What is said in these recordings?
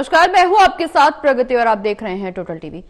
नमस्कार, मैं हूं आपके साथ प्रगति और आप देख रहे हैं टोटल टीवी।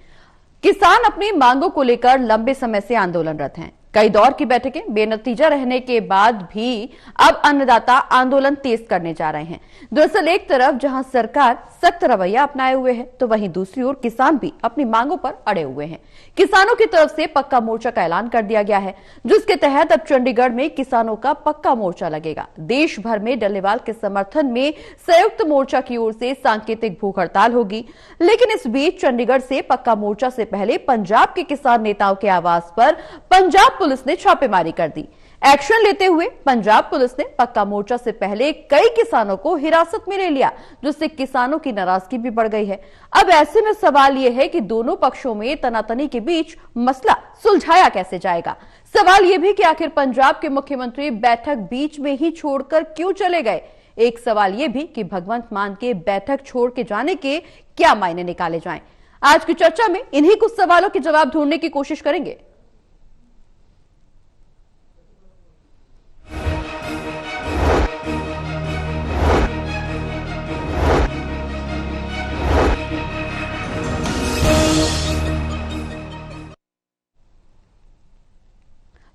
किसान अपनी मांगों को लेकर लंबे समय से आंदोलनरत हैं। कई दौर की बैठकें बेनतीजा रहने के बाद भी अब अन्नदाता आंदोलन तेज करने जा रहे हैं। दरअसल एक तरफ जहां सरकार सख्त रवैया अपनाए हुए है, तो वहीं दूसरी ओर किसान भी अपनी मांगों पर अड़े हुए हैं। किसानों की तरफ से पक्का मोर्चा का ऐलान कर दिया गया है, जिसके तहत अब चंडीगढ़ में किसानों का पक्का मोर्चा लगेगा। देश भर में डल्लेवाल के समर्थन में संयुक्त मोर्चा की ओर से सांकेतिक भूख हड़ताल होगी। लेकिन इस बीच चंडीगढ़ से पक्का मोर्चा से पहले पंजाब के किसान नेताओं के आवास पर पंजाब पुलिस ने छापेमारी कर दी। एक्शन लेते हुए पंजाब पुलिस ने पक्का मोर्चा से पहले कई किसानों को हिरासत में ले लिया, जिससे किसानों की नाराजगी भी बढ़ गई है। अब ऐसे में सवाल यह है कि दोनों पक्षों में तनातनी के बीच मसला सुलझाया कैसे जाएगा। सवाल यह भी कि आखिर पंजाब के मुख्यमंत्री बैठक बीच में ही छोड़कर क्यों चले गए। एक सवाल यह भी कि भगवंत मान के बैठक छोड़ के जाने के क्या मायने निकाले जाएं। आज की चर्चा में इन्हीं कुछ सवालों के जवाब ढूंढने की कोशिश करेंगे।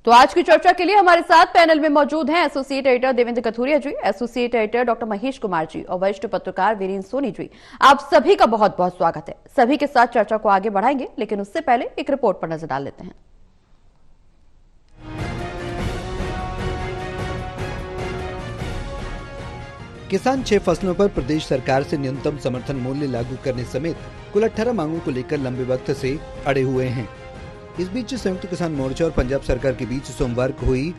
तो आज की चर्चा के लिए हमारे साथ पैनल में मौजूद हैं associate editor Devendra Kathuria ji, associate editor doctor Mahesh Kumar ji और वरिष्ठ पत्रकार वीरेंद्र सोनी जी। आप सभी का बहुत बहुत स्वागत है। सभी के साथ चर्चा को आगे बढ़ाएंगे, लेकिन उससे पहले एक रिपोर्ट पर नजर डाल लेते हैं। किसान 6 फसलों पर प्रदेश सरकार से न्यूनतम समर्थन मूल्य लागू करने समेत कुल 18 मांगों को लेकर लंबे वक्त से अड़े हुए हैं। इस बीच संयुक्त किसान मोर्चा और पंजाब सरकार के बीच सोमवार को हुई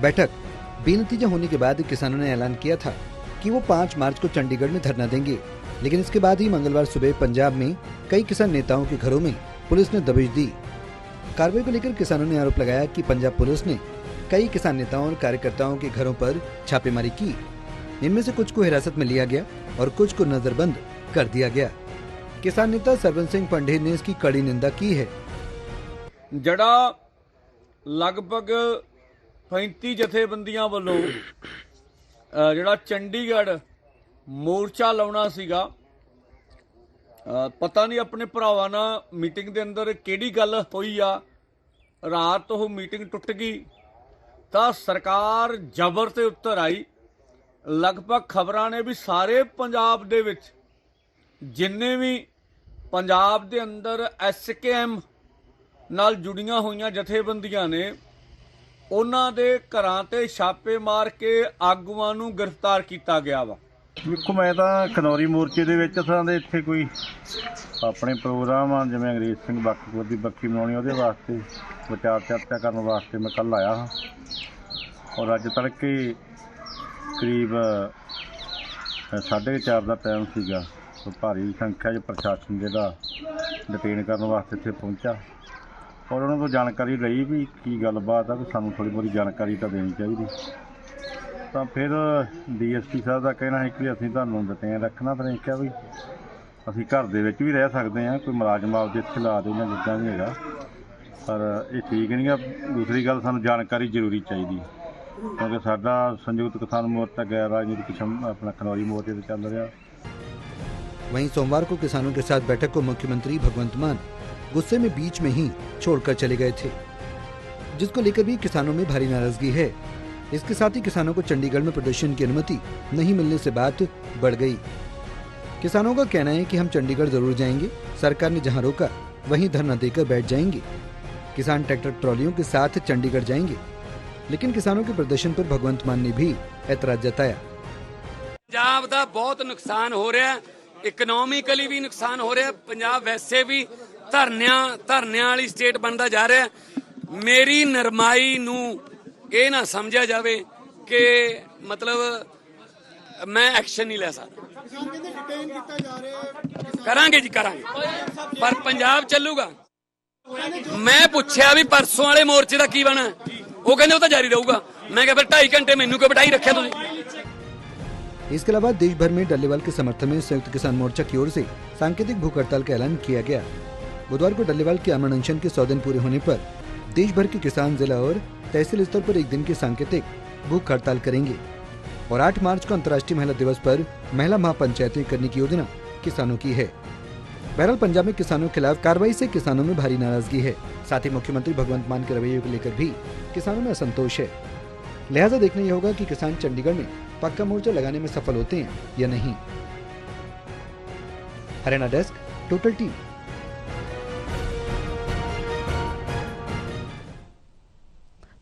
बैठक बेनतीजा होने के बाद किसानों ने ऐलान किया था कि वो 5 मार्च को चंडीगढ़ में धरना देंगे। लेकिन इसके बाद ही मंगलवार सुबह पंजाब में कई किसान नेताओं के घरों में पुलिस ने दबिश दी। कार्रवाई को लेकर किसानों ने आरोप लगाया कि पंजाब पुलिस ने कई किसान नेताओं और कार्यकर्ताओं के घरों पर छापेमारी की। इनमें से कुछ को हिरासत में लिया गया और कुछ को नजरबंद कर दिया गया। किसान नेता सरवन सिंह पंडे ने इसकी कड़ी निंदा की है। जड़ा लगभग 35 जथेबंदियां वालों जड़ा चंडीगढ़ मोर्चा लाउणा सीगा, पता नहीं अपने भरावां नाल मीटिंग दे अंदर किहड़ी गल होई आ, रात वो मीटिंग टुट गई तां सरकार जबर ते उत्तर आई। लगभग खबरां ने भी सारे पंजाब दे विच जिन्ने भी पंजाब दे अंदर SKM ਨਾਲ जुड़ियां होईयां जथेबंदियां ने उन्हां दे घरां ते छापे मार के आगूआं नूं गिरफ्तार किया गया वा। देखो मैं तो खनौरी मोर्चे ਦੇ ਵਿੱਚ ਅਸਾਂ ਦੇ ਇੱਥੇ ਕੋਈ ਆਪਣੇ ਪ੍ਰੋਗਰਾਮ ਆ, ਜਿਵੇਂ ਅੰਗਰੇਜ਼ ਸਿੰਘ ਬਾਕੀਪੁਰ ਦੀ ਬੱਕੀ ਬਣਾਉਣੀ, ਉਹਦੇ ਵਾਸਤੇ ਵਿਚਾਰ ਚਰਚਾ ਕਰਨ ਵਾਸਤੇ ਮੈਂ ਕੱਲ ਆਇਆ ਹਾਂ। ਔਰ ਅੱਜ ਤੜਕੇ ਕਰੀਬ 4:30 ਦਾ ਟਾਈਮ ਸੀਗਾ, ਭਾਰੀ ਸੰਖਿਆ 'ਚ ਪ੍ਰਸ਼ਾਸਨ ਜਿਹੜਾ ਡਿਟੇਨ ਕਰਨ ਵਾਸਤੇ ਇੱਥੇ ਪਹੁੰਚਾ और उन्होंने तो जानकारी लई भी की गलबात है, तो सानू थोड़ी बहुत जानकारी तो देनी चाहिए। तो फिर DSP साहब का कहना है कि असीं तुहानूं डिटेन रखना, पर क्या भी असीं घर दे विच भी रह सकते हैं, कोई मुलाजम आपदे इत्थे ला दे जां जिद्दां भी हैगा, पर ये ठीक नहीं है। दूसरी गल सानू जानकारी जरूरी चाहिए, क्योंकि साडा संयुक्त किसान मोर्चा गैर राजनीतिक अपना खनौरी मोर्चे से चल रहा। वहीं सोमवार को किसानों के साथ बैठक को मुख्यमंत्री भगवंत मान गुस्से में बीच में ही छोड़कर चले गए थे, जिसको लेकर भी किसानों में भारी नाराजगी है। इसके साथ ही किसानों को चंडीगढ़ में प्रदर्शन की अनुमति नहीं मिलने से बात बढ़ गई। किसानों का कहना है कि हम चंडीगढ़ जरूर जाएंगे, सरकार ने जहां रोका वहीं धरना देकर बैठ जाएंगे। किसान ट्रैक्टर ट्रॉलियों के साथ चंडीगढ़ जाएंगे, लेकिन किसानों के प्रदर्शन पर भगवंत मान ने भी ऐतराज जताया। पंजाब का बहुत नुकसान हो रहा है, इकनॉमिकली भी नुकसान हो रहा है, पंजाब वैसे भी धरनियां वाली स्टेट बनता जा रहा है। मेरी नरमाई नू ये ना समझा जाए कि मतलब मैं एक्शन नहीं ले सकता। करांगे जी करांगे, पर पंजाब चलूगा। मैं पूछया भी परसों वाले मोर्चे का की बना, वो कहते वो तो जारी रहूगा। मैं क्या फिर 2.5 घंटे मैनू क्यों बिठाई रखे तुसीं। इसके अलावा देश भर में डल्लेवाल के समर्थन में संयुक्त किसान मोर्चा की ओर से सांकेतिक भूख हड़ताल का ऐलान किया गया। बुधवार को डल्लेवाल के अमन अनशन के 100 दिन पूरे होने पर देश भर के किसान जिला और तहसील स्तर पर एक दिन की सांकेतिक भूख हड़ताल करेंगे और 8 मार्च को अंतर्राष्ट्रीय महिला दिवस पर महिला महापंचायतें करने की योजना किसानों की है। बहरहाल पंजाब में किसानों के खिलाफ कार्रवाई से किसानों में भारी नाराजगी है। साथ ही मुख्यमंत्री भगवंत मान के रवैये को लेकर भी किसानों में असंतोष है। लिहाजा देखना यह होगा कि किसान चंडीगढ़ में पक्का मोर्चा लगाने में सफल होते हैं या नहीं। Haryana desk, total TV.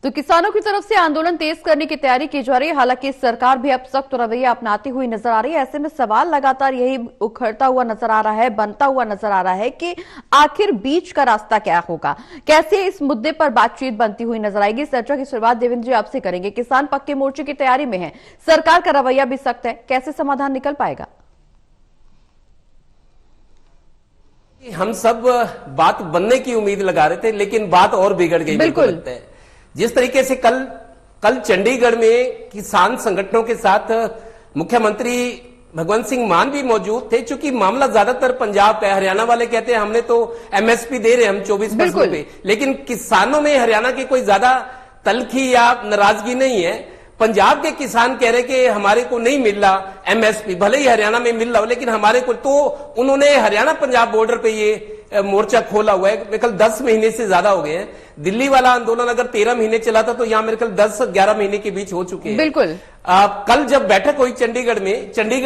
तो किसानों की तरफ से आंदोलन तेज करने की तैयारी की जा रही है। हालांकि सरकार भी अब सख्त रवैया अपनाती हुई नजर आ रही है। ऐसे में सवाल लगातार यही उखड़ता हुआ नजर आ रहा है, बनता हुआ नजर आ रहा है कि आखिर बीच का रास्ता क्या होगा, कैसे इस मुद्दे पर बातचीत बनती हुई नजर आएगी। इस चर्चा की शुरुआत देवेंद्र जी आपसे करेंगे। किसान पक्के मोर्चे की तैयारी में है, सरकार का रवैया भी सख्त है, कैसे समाधान निकल पाएगा? हम सब बात बनने की उम्मीद लगा रहे थे, लेकिन बात और बिगड़ गई। बिल्कुल। जिस तरीके से कल चंडीगढ़ में किसान संगठनों के साथ मुख्यमंत्री भगवंत सिंह मान भी मौजूद थे, चूंकि मामला ज्यादातर पंजाब का है। हरियाणा वाले कहते हैं हमने तो एमएसपी दे रहे हम 24% पे, लेकिन किसानों में हरियाणा की कोई ज्यादा तलखी या नाराजगी नहीं है। पंजाब के किसान कह रहे कि हमारे को नहीं मिल रहा एमएसपी, भले ही हरियाणा में मिल रहा हो लेकिन हमारे को, तो उन्होंने हरियाणा पंजाब बॉर्डर पे ये मोर्चा खोला हुआ है। मेरे ख्याल 10 महीने से ज्यादा हो गए हैं। दिल्ली वाला आंदोलन अगर 13 महीने चला था तो यहाँ मेरे ख्याल 10-11 महीने के बीच हो चुके हैं। बिल्कुल। कल जब बैठक हुई चंडीगढ़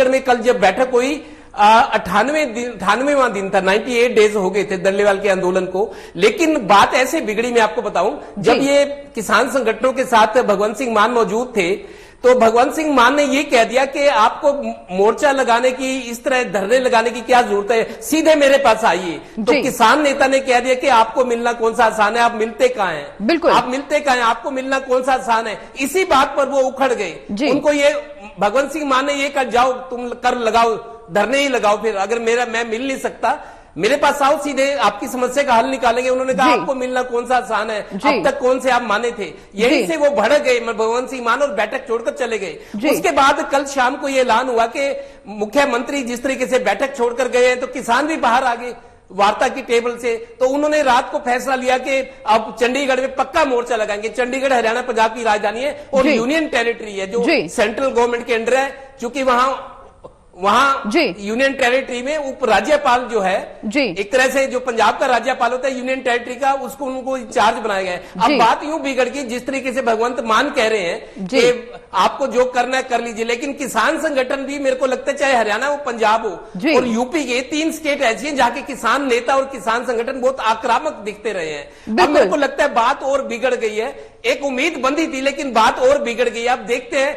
में कल जब बैठक हुई 98वां दिन था, 98 डेज हो गए थे दल्लेवाल के आंदोलन को। लेकिन बात ऐसे बिगड़ी, मैं आपको बताऊं, जब ये किसान संगठनों के साथ भगवंत सिंह मान मौजूद थे तो भगवंत सिंह मान ने ये कह दिया कि आपको मोर्चा लगाने की, इस तरह धरने लगाने की क्या जरूरत है, सीधे मेरे पास आइए। तो किसान नेता ने कह दिया कि आपको मिलना कौन सा आसान है, आप मिलते कहां हैं? बिल्कुल, आप मिलते कहां हैं, आपको मिलना कौन सा आसान है? इसी बात पर वो उखड़ गए। उनको ये भगवंत सिंह मान ने ये कहा, जाओ तुम कर लगाओ, धरने ही लगाओ, फिर अगर मैं मिल नहीं सकता मेरे पास आओ, सीधे आपकी समस्या का हल निकालेंगे। उन्होंने कहा आपको मिलना कौन सा आसान है, अब तक कौन से आप माने थे? यहीं से वो भड़क गए भगवंत सिंह मान और बैठक छोड़कर चले गए। उसके बाद कल शाम को ये ऐलान हुआ कि मुख्यमंत्री जिस तरीके से बैठक छोड़कर गए हैं तो किसान भी बाहर आ गए वार्ता की टेबल से। तो उन्होंने रात को फैसला लिया कि अब चंडीगढ़ में पक्का मोर्चा लगाएंगे। चंडीगढ़ हरियाणा पंजाब की राजधानी है और यूनियन टेरिटरी है जो सेंट्रल गवर्नमेंट के अंडर है। चूंकि वहां यूनियन टेरिटरी में उप राज्यपाल जो है, एक तरह से जो पंजाब का राज्यपाल होता है यूनियन टेरिटरी का, उसको उनको इंचार्ज बनाया गया है। अब बात यूं बिगड़ गई, जिस तरीके से भगवंत मान कह रहे हैं कि आपको जो करना है कर लीजिए, लेकिन किसान संगठन भी मेरे को लगता है, चाहे हरियाणा हो, पंजाब हो और यूपी के 3 स्टेट ऐसी हैं जहां के किसान नेता और किसान संगठन बहुत आक्रामक दिखते रहे हैं। अब मेरे को लगता है बात और बिगड़ गई है। एक उम्मीद बंधी थी लेकिन बात और बिगड़ गई। अब देखते हैं,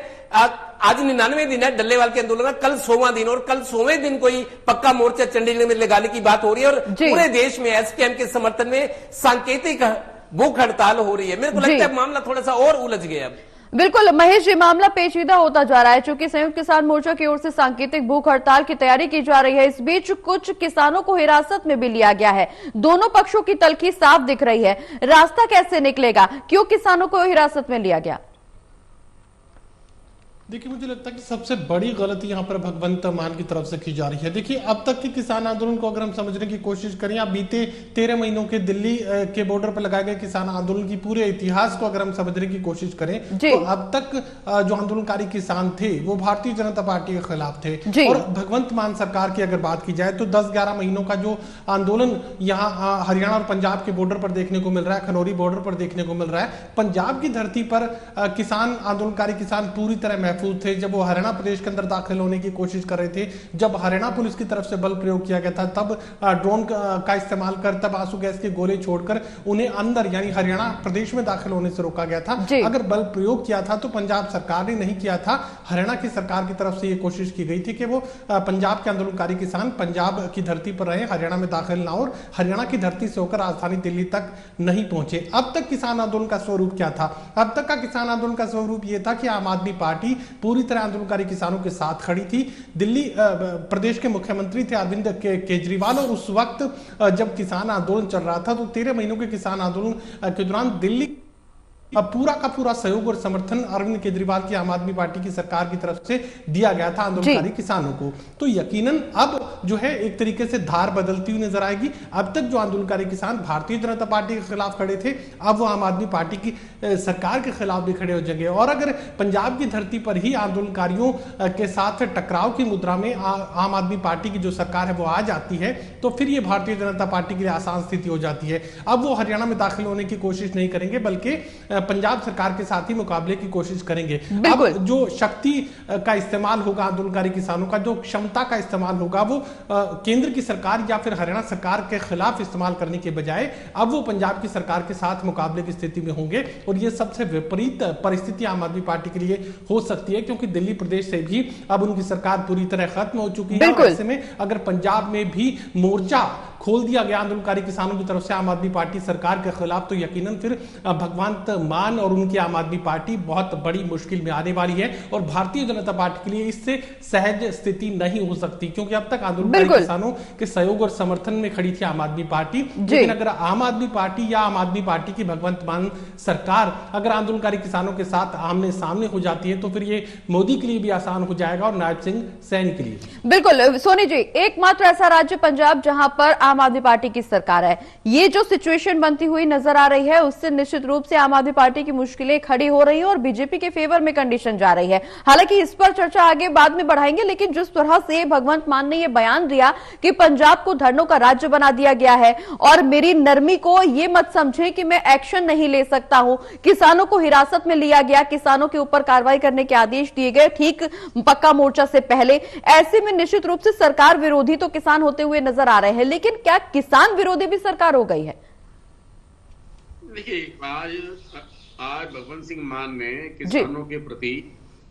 आज 99 दिन है डल्लेवाल के आंदोलन का, कल 100वां दिन, और कल 100वें दिन कोई पक्का मोर्चा चंडीगढ़ में लगाने की बात हो रही है और पूरे देश में एसकेएम के समर्थन में सांकेतिक भूख हड़ताल हो रही है। मेरे को लगता है मामला थोड़ा सा और उलझ गया। बिल्कुल महेश, ये मामला पेचीदा होता जा रहा है चूंकि संयुक्त किसान मोर्चा की ओर से सांकेतिक भूख हड़ताल की तैयारी की जा रही है। इस बीच कुछ किसानों को हिरासत में भी लिया गया है। दोनों पक्षों की तलखी साफ दिख रही है। रास्ता कैसे निकलेगा, क्यों किसानों को हिरासत में लिया गया? देखिए, मुझे लगता है कि सबसे बड़ी गलती यहाँ पर भगवंत मान की तरफ से की जा रही है। देखिए, अब तक के किसान आंदोलन को अगर हम समझने की कोशिश करें, अब बीते 13 महीनों के दिल्ली के बॉर्डर पर लगाए गए किसान आंदोलन की पूरे इतिहास को अगर हम समझने की कोशिश करें तो अब तक जो आंदोलनकारी किसान थे वो भारतीय जनता पार्टी के खिलाफ थे। और भगवंत मान सरकार की अगर बात की जाए तो 10-11 महीनों का जो आंदोलन यहाँ हरियाणा और पंजाब के बॉर्डर पर देखने को मिल रहा है, खनौरी बॉर्डर पर देखने को मिल रहा है, पंजाब की धरती पर किसान आंदोलनकारी किसान पूरी तरह थे। जब वो हरियाणा प्रदेश के अंदर दाखिल होने की कोशिश कर रहे थे, जब हरियाणा पुलिस की तरफ से बल प्रयोग किया गया था, तब ड्रोन का इस्तेमाल कर, तब आंसू गैस के गोले छोड़कर उन्हें अंदर यानी हरियाणा प्रदेश में दाखिल होने से रोका गया था। अगर बल प्रयोग किया था तो पंजाब सरकार ने नहीं किया था, हरियाणा की सरकार की तरफ से यह कोशिश की गई थी कि वो पंजाब के आंदोलनकारी किसान पंजाब की धरती पर रहे, हरियाणा में दाखिल ना और हरियाणा की धरती से होकर राजधानी दिल्ली तक नहीं पहुंचे। अब तक किसान आंदोलन का स्वरूप क्या था? अब तक का किसान आंदोलन का स्वरूप यह था कि आम आदमी पार्टी पूरी तरह आंदोलनकारी किसानों के साथ खड़ी थी। दिल्ली प्रदेश के मुख्यमंत्री थे अरविंद केजरीवाल, और उस वक्त जब किसान आंदोलन चल रहा था तो 13 महीनों के किसान आंदोलन के दौरान दिल्ली अब पूरा का पूरा सहयोग और समर्थन अरविंद केजरीवाल की आम आदमी पार्टी की सरकार की तरफ से दिया गया था आंदोलनकारी किसानों को। तो यकीनन अब जो है एक तरीके से धार बदलती हुई नजर आएगी। अब तक जो आंदोलनकारी किसान भारतीय जनता पार्टी के खिलाफ खड़े थे, अब वो आम आदमी पार्टी की सरकार के खिलाफ भी खड़े हो जाएंगे। और अगर पंजाब की धरती पर ही आंदोलनकारियों के साथ टकराव की मुद्रा में आम आदमी पार्टी की जो सरकार है वो आ जाती है, तो फिर ये भारतीय जनता पार्टी के लिए आसान स्थिति हो जाती है। अब वो हरियाणा में दाखिल होने की कोशिश नहीं करेंगे, बल्कि पंजाब सरकार के साथ ही मुकाबले की कोशिश करेंगे। अब जो शक्ति का इस्तेमाल होगा आंदोलनकारी किसानों का, जो क्षमता का इस्तेमाल होगा, वो केंद्र की सरकार या फिर हरियाणा सरकार के खिलाफ इस्तेमाल करने के बजाय अब वो पंजाब की सरकार के साथ मुकाबले की स्थिति में होंगे। और ये सबसे विपरीत परिस्थिति आम आदमी पार्टी के लिए हो सकती है, क्योंकि दिल्ली प्रदेश से भी अब उनकी सरकार पूरी तरह खत्म हो चुकी है। ऐसे में अगर पंजाब में भी मोर्चा खोल दिया गया आंदोलनकारी किसानों की तरफ से आम आदमी पार्टी सरकार के खिलाफ, तो यकीनन फिर भगवंत मान और उनकी आम आदमी पार्टी बहुत बड़ी मुश्किल में आने वाली है। और भारतीय जनता पार्टी के लिए इससे सहज स्थिति नहीं हो सकती, क्योंकि अब तक आंदोलनकारी किसानों के सहयोग और समर्थन में खड़ी थी आम आदमी पार्टी। लेकिन अगर आम आदमी पार्टी या आम आदमी पार्टी की भगवंत मान सरकार अगर आंदोलनकारी किसानों के साथ आमने सामने हो जाती है, तो फिर ये मोदी के लिए भी आसान हो जाएगा और नायब सिंह सैनी के लिए। बिल्कुल सोनी जी, एकमात्र ऐसा राज्य पंजाब जहां पर आम आदमी पार्टी की सरकार है, ये जो सिचुएशन बनती हुई नजर आ रही है, उससे निश्चित रूप से आम आदमी पार्टी की मुश्किलें खड़ी हो रही है और बीजेपी के फेवर में कंडीशन जा रही है। हालांकि इस पर चर्चा आगे बाद में बढ़ाएंगे, लेकिन जिस तरह से भगवंत मान ने यह बयान दिया कि पंजाब को धरनों का राज्य बना दिया गया है और मेरी नरमी को यह मत समझे कि मैं एक्शन नहीं ले सकता हूं, किसानों को हिरासत में लिया गया, किसानों के ऊपर कार्रवाई करने के आदेश दिए गए ठीक पक्का मोर्चा से पहले। ऐसे में निश्चित रूप से सरकार विरोधी तो किसान होते हुए नजर आ रहे हैं, लेकिन क्या किसान विरोधी भी सरकार हो गई है? देखिए, आज भगवंत सिंह मान ने किसानों के प्रति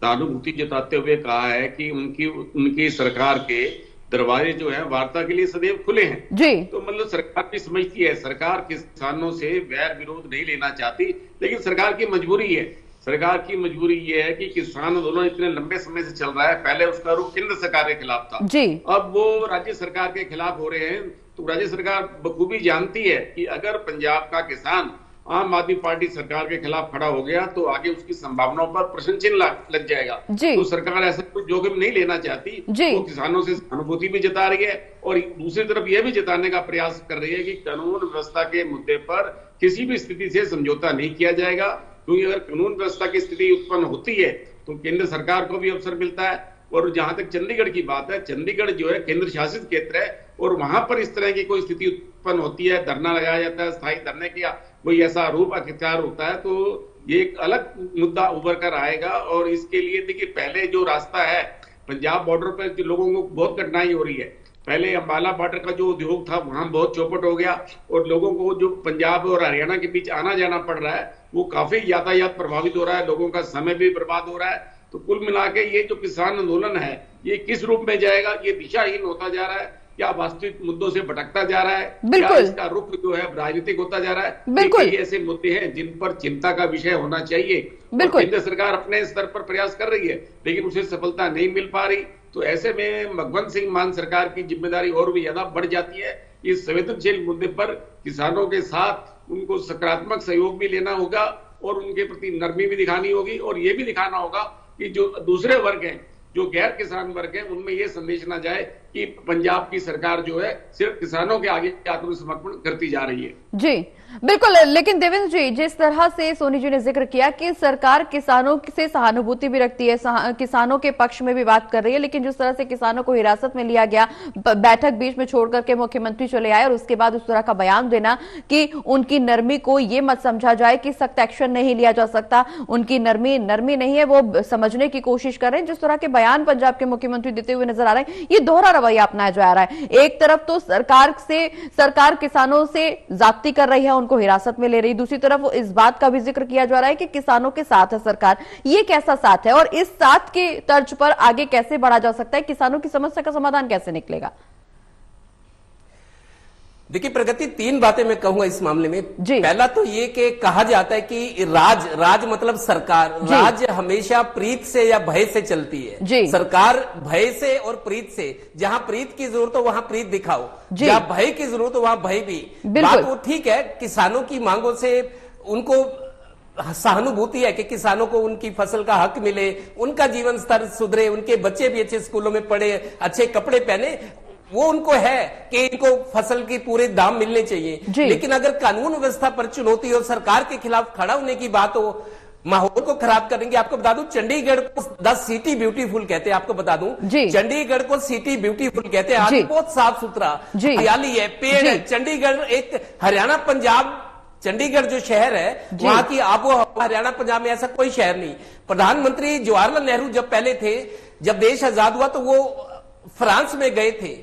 सहानुभूति जताते हुए कहा है कि उनकी सरकार के दरवाजे जो है वार्ता के लिए सदैव खुले हैं जी। तो मतलब सरकार भी समझती है, सरकार किसानों से वैर विरोध नहीं लेना चाहती, लेकिन सरकार की मजबूरी है। सरकार की मजबूरी ये है कि किसान आंदोलन इतने लंबे समय से चल रहा है, पहले उसका रुख केंद्र सरकार के खिलाफ था जी। अब वो राज्य सरकार के खिलाफ हो रहे हैं, तो राज्य सरकार बखूबी जानती है कि अगर पंजाब का किसान आम आदमी पार्टी सरकार के खिलाफ खड़ा हो गया तो आगे उसकी संभावनाओं पर प्रश्न चिन्ह लग जाएगा। तो सरकार ऐसा कुछ जोखिम नहीं लेना चाहती, वो किसानों से सहानुभूति भी जता रही है और दूसरी तरफ यह भी जताने का प्रयास कर रही है कि कानून व्यवस्था के मुद्दे पर किसी भी स्थिति से समझौता नहीं किया जाएगा, क्योंकि अगर कानून व्यवस्था की स्थिति उत्पन्न होती है तो केंद्र सरकार को भी अवसर मिलता है। और जहां तक चंडीगढ़ की बात है, चंडीगढ़ जो है केंद्र शासित क्षेत्र है और वहां पर इस तरह की कोई स्थिति उत्पन्न होती है, धरना लगाया जाता है, स्थायी धरने की कोई ऐसा आरोप अत्याचार होता है, तो ये एक अलग मुद्दा उभर कर आएगा। और इसके लिए देखिए, पहले जो रास्ता है पंजाब बॉर्डर पर लोगों को बहुत कठिनाई हो रही है। पहले अंबाला बॉर्डर का जो उद्योग था वहां बहुत चौपट हो गया और लोगों को जो पंजाब और हरियाणा के बीच आना जाना पड़ रहा है वो काफी यातायात प्रभावित हो रहा है, लोगों का समय भी बर्बाद हो रहा है। तो कुल मिला के ये जो किसान आंदोलन है ये किस रूप में जाएगा, ये दिशाहीन होता जा रहा है, क्या वास्तविक मुद्दों से भटकता जा रहा है, क्या इसका रुख जो है राजनीतिक होता जा रहा है। बिल्कुल ऐसे मुद्दे हैं जिन पर चिंता का विषय होना चाहिए। केंद्र सरकार अपने स्तर पर प्रयास कर रही है लेकिन उसे सफलता नहीं मिल पा रही, तो ऐसे में भगवंत सिंह मान सरकार की जिम्मेदारी और भी ज्यादा बढ़ जाती है। इस संवेदनशील मुद्दे पर किसानों के साथ उनको सकारात्मक सहयोग भी लेना होगा और उनके प्रति नरमी भी दिखानी होगी और ये भी दिखाना होगा कि जो दूसरे वर्ग हैं, जो गैर किसान वर्ग है, उनमें यह संदेश ना जाए कि पंजाब की सरकार जो है सिर्फ किसानों के आगे आत्मसमर्पण करती जा रही है। जी बिल्कुल, लेकिन देवेंद्र जी, जिस तरह से सोनी जी ने जिक्र किया कि सरकार किसानों से सहानुभूति भी रखती है, किसानों के पक्ष में भी बात कर रही है, लेकिन जिस तरह से किसानों को हिरासत में लिया गया, बैठक बीच में छोड़ करके मुख्यमंत्री चले आए और उसके बाद उस तरह का बयान देना कि उनकी नरमी को ये मत समझा जाए कि सख्त एक्शन नहीं लिया जा सकता, उनकी नरमी नहीं है, वो समझने की कोशिश कर रहे हैं। जिस तरह के बयान पंजाब के मुख्यमंत्री देते हुए नजर आ रहे हैं, ये दोहरा रवैया अपनाया जा रहा है। एक तरफ तो सरकार किसानों से जाती कर रही है, उनको हिरासत में ले रही, दूसरी तरफ वो इस बात का भी जिक्र किया जा रहा है कि किसानों के साथ है सरकार। ये कैसा साथ है और इस साथ के तर्ज पर आगे कैसे बढ़ा जा सकता है, किसानों की समस्या का समाधान कैसे निकलेगा? देखिए प्रगति, तीन बातें मैं कहूंगा इस मामले में। पहला तो ये कि कहा जाता है कि राज मतलब सरकार, राज हमेशा प्रीत से या भय से चलती है। सरकार भय से और प्रीत से, जहां प्रीत की जरूरत हो वहां प्रीत दिखाओ, जहां भय की जरूरत हो वहां भय भी। बात वो ठीक है, किसानों की मांगों से उनको सहानुभूति है कि किसानों को उनकी फसल का हक मिले, उनका जीवन स्तर सुधरे, उनके बच्चे भी अच्छे स्कूलों में पढ़े, अच्छे कपड़े पहने, वो उनको है कि इनको फसल की पूरे दाम मिलने चाहिए। लेकिन अगर कानून व्यवस्था पर चुनौती और सरकार के खिलाफ खड़ा होने की बात हो, माहौल को खराब करेंगे। आपको बता दूं, चंडीगढ़ को द सिटी ब्यूटीफुल कहते हैं। आपको बता दूं, चंडीगढ़ को सिटी ब्यूटीफुल कहते हैं। आज बहुत साफ सुथरा, हरियाली है, पेड़ है। चंडीगढ़ एक हरियाणा पंजाब, चंडीगढ़ जो शहर है वहां की आबो हरियाणा पंजाब में ऐसा कोई शहर नहीं। प्रधानमंत्री जवाहरलाल नेहरू जब पहले थे, जब देश आजाद हुआ तो वो फ्रांस में गए थे।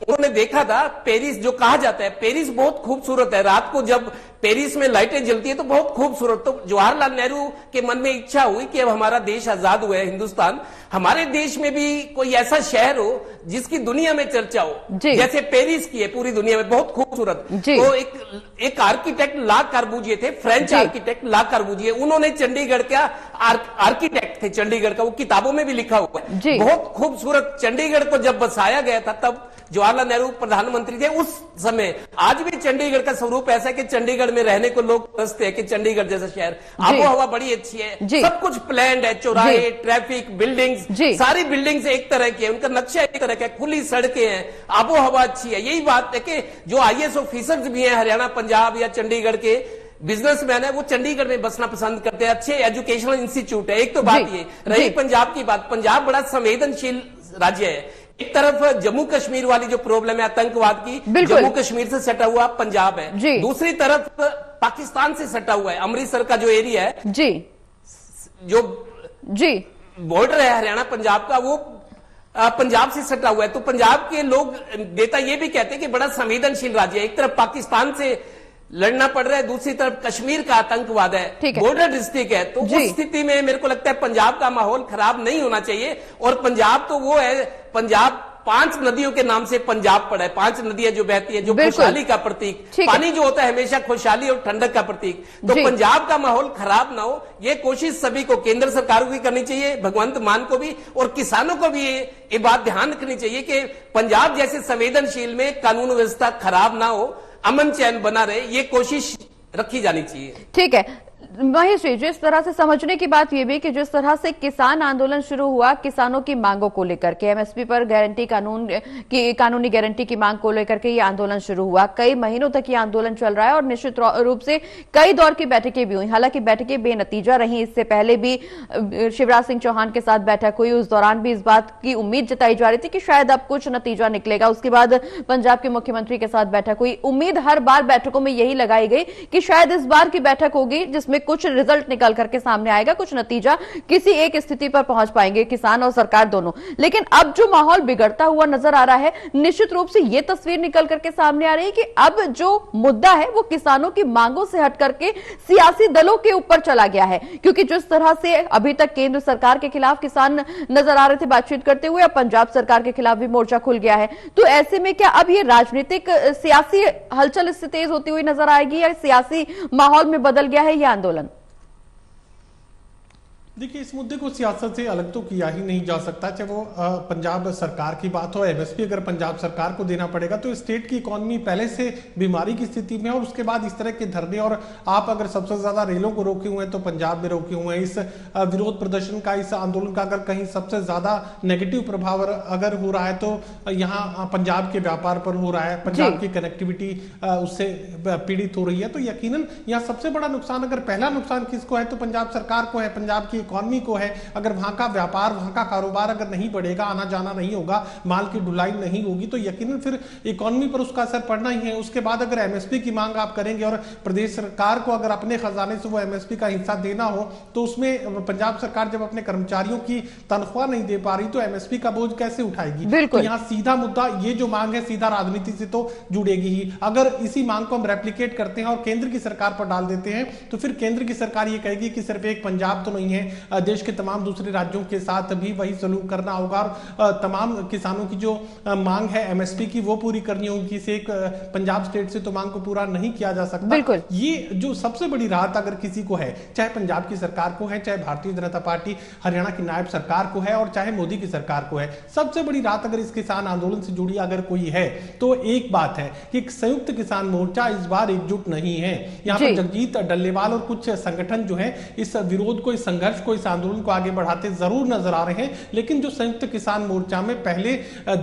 उन्होंने देखा था पेरिस, जो कहा जाता है पेरिस बहुत खूबसूरत है, रात को जब पेरिस में लाइटें जलती है तो बहुत खूबसूरत। तो जवाहरलाल नेहरू के मन में इच्छा हुई कि अब हमारा देश आजाद हुआ है, हिंदुस्तान, हमारे देश में भी कोई ऐसा शहर हो जिसकी दुनिया में चर्चा हो, जैसे पेरिस की है पूरी दुनिया में, बहुत खूबसूरत। तो एक आर्किटेक्ट ला कार्बूजिए थे, फ्रेंच आर्किटेक्ट ला कार्बूजिए, उन्होंने चंडीगढ़ का आर्किटेक्ट थे चंडीगढ़ का, वो किताबों में भी लिखा हुआ है। बहुत खूबसूरत चंडीगढ़ को जब बसाया गया था तब जवाहरलाल नेहरू प्रधानमंत्री थे उस समय। आज भी चंडीगढ़ का स्वरूप ऐसा है कि चंडीगढ़ में रहने को लोग तरसते हैं कि चंडीगढ़ जैसा शहर, आबो हवा बड़ी अच्छी है, सब कुछ प्लान्ड है, चौराहे, ट्रैफिक, बिल्डिंग्स, सारी बिल्डिंग्स एक तरह की है, उनका नक्शा एक तरह का है, खुली सड़कें हैं, आबो हवा अच्छी है। यही बात है कि जो IAS ऑफिसर्स भी हैं हरियाणा, पंजाब या चंडीगढ़ के, बिजनेसमैन है, वो चंडीगढ़ में बसना पसंद करते हैं। अच्छे एजुकेशनल इंस्टीट्यूट है। एक तो बात ये रही पंजाब की बात, पंजाब बड़ा संवेदनशील राज्य है। एक तरफ जम्मू कश्मीर वाली जो प्रॉब्लम है आतंकवाद की, जम्मू कश्मीर से सटा हुआ पंजाब है, दूसरी तरफ पाकिस्तान से सटा हुआ है अमृतसर का जो एरिया है, जो बॉर्डर है हरियाणा पंजाब का, वो पंजाब से सटा हुआ है। तो पंजाब के लोग, नेता ये भी कहते हैं कि बड़ा संवेदनशील राज्य है। एक तरफ पाकिस्तान से लड़ना पड़ रहा है, दूसरी तरफ कश्मीर का आतंकवाद है, बॉर्डर डिस्ट्रिक्ट है। तो उस स्थिति में मेरे को लगता है पंजाब का माहौल खराब नहीं होना चाहिए। और पंजाब तो वो है, पंजाब 5 नदियों के नाम से पंजाब पड़ा है, 5 नदियां जो बहती है, जो खुशहाली का प्रतीक, पानी जो होता है हमेशा खुशहाली और ठंडक का प्रतीक। तो पंजाब का माहौल खराब ना हो, ये कोशिश सभी को, केंद्र सरकार को भी करनी चाहिए, भगवंत मान को भी, और किसानों को भी ये बात ध्यान रखनी चाहिए कि पंजाब जैसे संवेदनशील में कानून व्यवस्था खराब ना हो, अमन चैन बना रहे, ये कोशिश रखी जानी चाहिए। ठीक है महेश जी, जिस तरह से समझने की बात यह भी कि जिस तरह से किसान आंदोलन शुरू हुआ किसानों की मांगों को लेकर के, MSP पर गारंटी कानूनी गारंटी की मांग को लेकर के ये आंदोलन शुरू हुआ, कई महीनों तक ये आंदोलन चल रहा है और निश्चित रूप से कई दौर की बैठकें भी हुई। हालांकि बैठकें बेनतीजा रही। इससे पहले भी शिवराज सिंह चौहान के साथ बैठक हुई, उस दौरान भी इस बात की उम्मीद जताई जा रही थी कि शायद अब कुछ नतीजा निकलेगा। उसके बाद पंजाब के मुख्यमंत्री के साथ बैठक हुई। उम्मीद हर बार बैठकों में यही लगाई गई कि शायद इस बार की बैठक होगी जिसमें कुछ रिजल्ट निकल करके सामने आएगा, कुछ नतीजा, किसी एक स्थिति पर पहुंच पाएंगे किसान और सरकार दोनों। लेकिन अब जो माहौल बिगड़ता हुआ नजर आ रहा है, निश्चित रूप से यह तस्वीर निकल करके सामने आ रही है कि अब जो मुद्दा है वो किसानों की मांगों से हट करके सियासी दलों के ऊपर चला गया है। क्योंकि जिस तरह से अभी तक केंद्र सरकार के खिलाफ किसान नजर आ रहे थे बातचीत करते हुए, अब पंजाब सरकार के खिलाफ भी मोर्चा खुल गया है। तो ऐसे में क्या अब ये राजनीतिक सियासी हलचल इससे तेज होती हुई नजर आएगी या सियासी माहौल में बदल गया है यह आंदोलन? देखिए, इस मुद्दे को सियासत से अलग तो किया ही नहीं जा सकता, चाहे वो पंजाब सरकार की बात हो, MSP अगर पंजाब सरकार को देना पड़ेगा तो स्टेट की इकोनॉमी पहले से बीमारी की स्थिति में है। और उसके बाद इस तरह के धरने, और आप अगर सबसे ज्यादा रेलों को रोके हुए हैं तो पंजाब में रोके हुए हैं। इस विरोध प्रदर्शन का, इस आंदोलन का अगर कहीं सबसे ज्यादा नेगेटिव प्रभाव अगर हो रहा है तो यहाँ पंजाब के व्यापार पर हो रहा है, पंजाब की कनेक्टिविटी उससे पीड़ित हो रही है। तो यकीनन यहाँ सबसे बड़ा नुकसान, अगर पहला नुकसान किसको है तो पंजाब सरकार को है, पंजाब की इकोनॉमी को है। अगर वहां का व्यापार, वहां का कारोबार अगर नहीं बढ़ेगा, आना जाना नहीं होगा, माल की ढुलाई नहीं होगी, तो यकीनन फिर इकोनॉमी पर उसका असर पड़ना ही है। उसके बाद अगर MSP की मांग आप करेंगे और प्रदेश सरकार को अगर अपने खजाने से वो MSP का हिस्सा देना हो, तो उसमें पंजाब सरकार जब अपने कर्मचारियों की तनख्वाह नहीं दे पा रही तो MSP का बोझ कैसे उठाएगी? तो यहाँ सीधा मुद्दा, ये जो मांग है सीधा राजनीति से तो जुड़ेगी ही। अगर इसी मांग को हम रेप्लिकेट करते हैं और केंद्र की सरकार पर डाल देते हैं तो फिर केंद्र की सरकार ये कहेगी कि सिर्फ एक पंजाब तो नहीं है, देश के तमाम दूसरे राज्यों के साथ भी वही सलूक करना होगा और तमाम किसानों की जो मांग है एमएसपी की वो पूरी करनी होगी। इसे एक पंजाब स्टेट से तो मांग को पूरा नहीं किया जा सकता। बिल्कुल, ये जो सबसे बड़ी राहत अगर किसी को है, चाहे पंजाब की सरकार को है, चाहे भारतीय जनता पार्टी हरियाणा की नायब सरकार को है और चाहे मोदी की सरकार को है, सबसे बड़ी राहत अगर इस किसान आंदोलन से जुड़ी अगर कोई है तो एक बात है कि संयुक्त किसान मोर्चा इस बार एकजुट नहीं है। यहाँ पर जगजीत डल्लेवाल और कुछ संगठन जो है इस विरोध को, इस संघर्ष को, इस आंदोलन को आगे बढ़ाते जरूर नजर आ रहे हैं, लेकिन जो संयुक्त किसान मोर्चा में पहले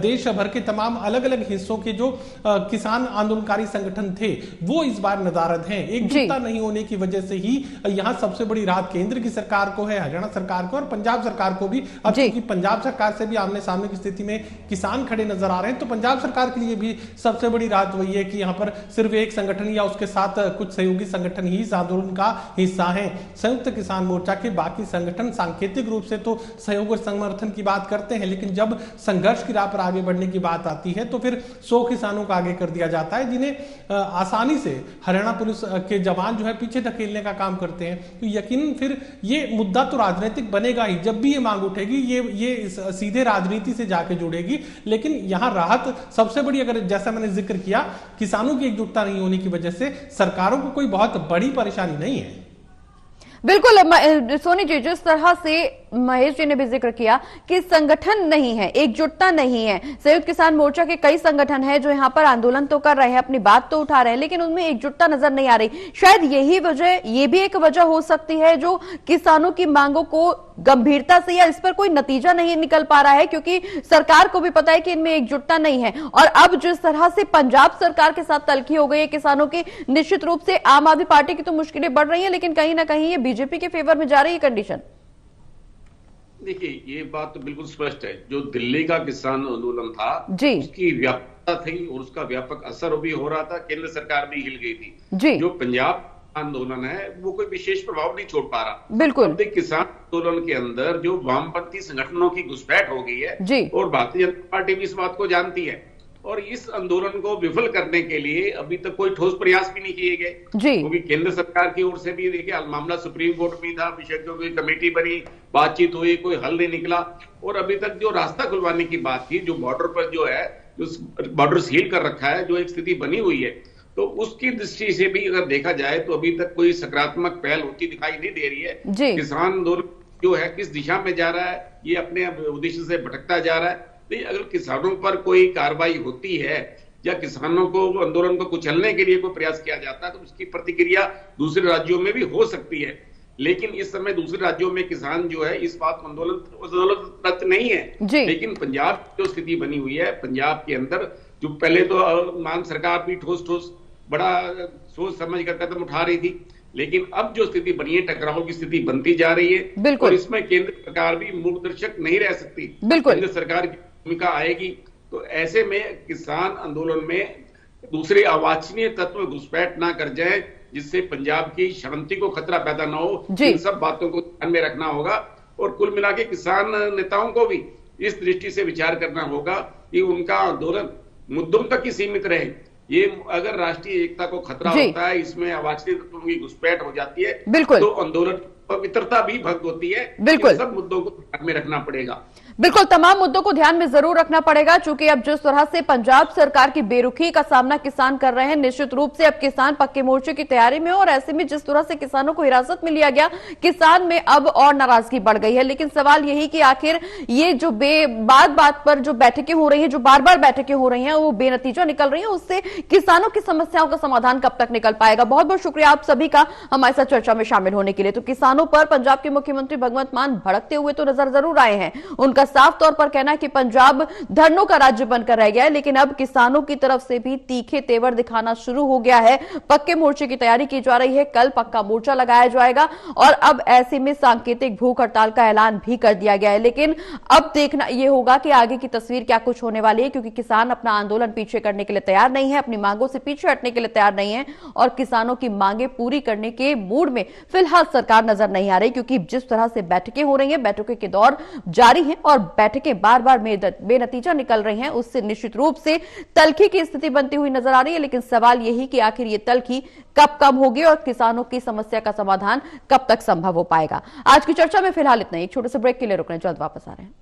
देश भर के तमाम अलग अलग हिस्सों के जो किसान आंदोलनकारी संगठन थे वो इस बार नदारद हैं। एकजुटता नहीं होने की वजह से ही यहाँ सबसे बड़ी राहत केंद्र की सरकार को है, हरियाणा सरकार को और पंजाब सरकार को भी। अब क्योंकि पंजाब सरकार से भी आमने सामने की स्थिति में किसान खड़े नजर आ रहे हैं, तो पंजाब सरकार के लिए भी सबसे बड़ी राहत वही है कि यहाँ पर सिर्फ एक संगठन या उसके साथ कुछ सहयोगी संगठन ही इस आंदोलन का हिस्सा है। संयुक्त किसान मोर्चा के बाकी संगठन सांकेतिक रूप से तो सहयोग और समर्थन की बात करते हैं, लेकिन जब संघर्ष की राह पर आगे बढ़ने की बात आती है तो फिर 100 किसानों को आगे कर दिया जाता है, जिन्हें आसानी से हरियाणा पुलिस के जवान जो है पीछे धकेलने का काम करते हैं। तो यकीनन फिर ये मुद्दा तो राजनीतिक बनेगा ही, जब भी ये मांग उठेगी ये सीधे राजनीति से जाके जुड़ेगी। लेकिन यहाँ राहत सबसे बड़ी, अगर जैसा मैंने जिक्र किया, किसानों की एकजुटता नहीं होने की वजह से सरकारों को कोई बहुत बड़ी परेशानी नहीं है। बिल्कुल सोनी जी, जिस तरह से महेश जी ने भी जिक्र किया कि संगठन नहीं है, एकजुटता नहीं है, संयुक्त किसान मोर्चा के कई संगठन हैं जो यहाँ पर आंदोलन तो कर रहे हैं, अपनी बात तो उठा रहे हैं, लेकिन उनमें एकजुटता नजर नहीं आ रही। शायद यही वजह, ये भी एक वजह हो सकती है जो किसानों की मांगों को गंभीरता से या इस पर कोई नतीजा नहीं निकल पा रहा है, क्योंकि सरकार को भी पता है कि इनमें एकजुटता नहीं है। और अब जिस तरह से पंजाब सरकार के साथ तलखी हो गई है किसानों की, निश्चित रूप से आम आदमी पार्टी की तो मुश्किलें बढ़ रही है, लेकिन कहीं ना कहीं ये बीजेपी के फेवर में जा रही है कंडीशन। देखिए, ये बात तो बिल्कुल स्पष्ट है, जो दिल्ली का किसान आंदोलन था उसकी व्यापकता थी और उसका व्यापक असर भी हो रहा था, केंद्र सरकार भी हिल गई थी। जो पंजाब आंदोलन है वो कोई विशेष प्रभाव नहीं छोड़ पा रहा। बिल्कुल, किसान आंदोलन के अंदर जो वामपंथी संगठनों की घुसपैठ हो गई है और भारतीय जनता पार्टी भी इस बात को जानती है, और इस आंदोलन को विफल करने के लिए अभी तक कोई ठोस प्रयास भी नहीं किए गए, क्योंकि केंद्र सरकार की ओर से भी देखिए मामला सुप्रीम कोर्ट में था, विशेषज्ञों की कमेटी बनी, बातचीत हुई, कोई हल नहीं निकला। और अभी तक जो रास्ता खुलवाने की बात थी, जो बॉर्डर पर जो है, जो बॉर्डर सील कर रखा है, जो एक स्थिति बनी हुई है, तो उसकी दृष्टि से भी अगर देखा जाए तो अभी तक कोई सकारात्मक पहल होती दिखाई नहीं दे रही है। किसान आंदोलन जो है किस दिशा में जा रहा है, ये अपने उद्देश्य से भटकता जा रहा है। नहीं, अगर किसानों पर कोई कार्रवाई होती है या किसानों को आंदोलन को कुचलने के लिए कोई प्रयास किया जाता है तो उसकी प्रतिक्रिया दूसरे राज्यों में भी हो सकती है, लेकिन इस समय दूसरे राज्यों में किसान जो है इस बात आंदोलनरत नहीं है। लेकिन पंजाब जो स्थिति बनी हुई है, पंजाब के अंदर जो पहले तो मान सरकार भी ठोस बड़ा सोच समझ कर कदम उठा रही थी, लेकिन अब जो स्थिति बनी है, टकराव की स्थिति बनती जा रही है, और इसमें केंद्र सरकार भी मूकदर्शक नहीं रह सकती। केंद्र सरकार की भूमिका आएगी, तो ऐसे में किसान आंदोलन में दूसरे अवांछनीय तत्व घुसपैठ ना कर जाए, जिससे पंजाब की शांति को खतरा पैदा ना हो। इन सब बातों को ध्यान में रखना होगा, और कुल मिला के किसान नेताओं को भी इस दृष्टि से विचार करना होगा कि उनका आंदोलन मुद्दों तक ही सीमित रहे। ये अगर राष्ट्रीय एकता को खतरा होता है, इसमें अवांछनीय तत्वों की घुसपैठ हो जाती है, तो आंदोलन पवित्रता भी भंग होती है। सब मुद्दों को ध्यान में रखना पड़ेगा। बिल्कुल, तमाम मुद्दों को ध्यान में जरूर रखना पड़ेगा, क्योंकि अब जिस तरह से पंजाब सरकार की बेरुखी का सामना किसान कर रहे हैं, निश्चित रूप से अब किसान पक्के मोर्चे की तैयारी में, और ऐसे में जिस तरह से किसानों को हिरासत में लिया गया, किसान में अब और नाराजगी बढ़ गई है। लेकिन सवाल यही कि आखिर ये जो बात पर जो बैठकें हो रही हैं, जो बार बार बैठकें हो रही हैं, वो बेनतीजा निकल रही है, उससे किसानों की समस्याओं का समाधान कब तक निकल पाएगा। बहुत बहुत शुक्रिया आप सभी का हमारे साथ चर्चा में शामिल होने के लिए। तो किसानों पर पंजाब के मुख्यमंत्री भगवंत मान भड़कते हुए तो नजर जरूर आए हैं, उनका साफ तौर पर कि पंजाब धरनों का राज्य बनकर रह गया है, लेकिन अब किसानों की तरफ से भी तीखे तेवर दिखाना शुरू हो गया है। पक्के मोर्चे की तैयारी की जा रही है, कल पक्का मोर्चा लगाया जाएगा, और अब ऐसे में सांकेतिक भूख हड़ताल का ऐलान भी कर दिया गया है। लेकिन अब देखना यह होगा कि आगे की तस्वीर क्या कुछ होने वाली है, क्योंकि किसान अपना आंदोलन पीछे करने के लिए तैयार नहीं है, अपनी मांगों से पीछे हटने के लिए तैयार नहीं है, और किसानों की मांगे पूरी करने के मूड में फिलहाल सरकार नजर नहीं आ रही, क्योंकि जिस तरह से बैठकें हो रही हैं, बैठकों के दौर जारी है, और और बैठकें बार बार बेनतीजा निकल रही हैं, उससे निश्चित रूप से तल्खी की स्थिति बनती हुई नजर आ रही है। लेकिन सवाल यही कि आखिर ये तल्खी कब कम होगी और किसानों की समस्या का समाधान कब तक संभव हो पाएगा। आज की चर्चा में फिलहाल इतना ही। एक छोटे से ब्रेक के लिए रुक रहे हैं, जल्द वापस आ रहे हैं।